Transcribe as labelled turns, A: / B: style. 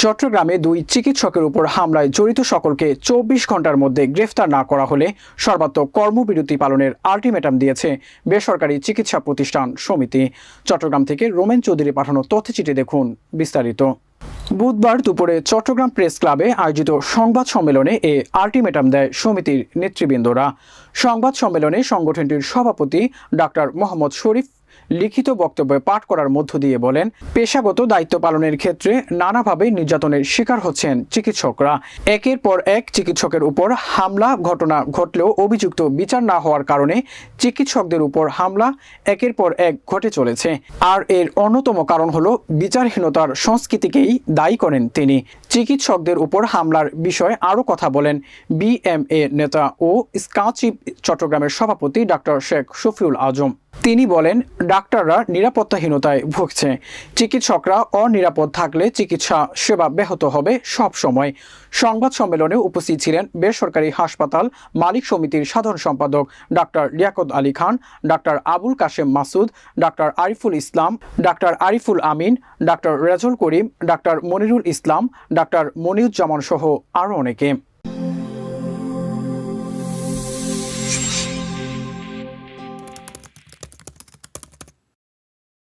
A: চট্টগ্রামে দুই চিকিৎসকের উপর হামলায় জড়িত সকলকে ২৪ ঘন্টার মধ্যে গ্রেফতার না করা হলে সর্বাত্মক কর্মবিরতি পালনের আল্টিমেটাম দিয়েছে বেসরকারি চিকিৎসা প্রতিষ্ঠান সমিতি। চট্টগ্রাম থেকে রোমেন চৌধুরী পাঠানো তথ্যচিত্রে দেখুন বিস্তারিত। বুধবার দুপুরে চট্টগ্রাম প্রেস ক্লাবে আয়োজিত সংবাদ সম্মেলনে এ আল্টিমেটাম দেয় সমিতির নেতৃবৃন্দরা। সংবাদ সম্মেলনে সংগঠনটির সভাপতি ডাক্তার মোহাম্মদ শরীফ লিখিত বক্তব্য পাঠ করার মধ্য দিয়ে বলেন, পেশাগত দায়িত্ব পালনের ক্ষেত্রে নানাভাবে নির্যাতনের শিকার হচ্ছেন চিকিৎসকরা। একের পর এক চিকিৎসকের উপর হামলা ঘটনা ঘটলেও অভিযুক্ত বিচার না হওয়ার কারণে চিকিৎসকদের উপর হামলা একের পর এক ঘটে চলেছে। আর এর অন্যতম কারণ হলো বিচারহীনতার সংস্কৃতিকেই দায়ী করেন তিনি। চিকিৎসকদের উপর হামলার বিষয়ে আরও কথা বলেন বিএমএ নেতা ও স্কাচিপ চট্টগ্রামের সভাপতি ডাক্তার শেখ শফিউল আজম। তিনি বলেন, ডাক্তাররা নিরাপত্তাহীনতায় ভুগছে। চিকিৎসকরা অনিরাপদ থাকলে চিকিৎসা সেবা ব্যাহত হবে সব সময়। সংবাদ সম্মেলনে উপস্থিত ছিলেন বেসরকারি হাসপাতাল মালিক সমিতির সাধারণ সম্পাদক doctor Liaquat Ali Khan, doctor Abul Kashem Masud, doctor Ariful Islam, doctor Ariful আমিন, ডাক্তার রেজল করিম, ডাক্তার মনিরুল ইসলাম, ডাক্তার মনিউজ্জামান সহ আরও অনেকে।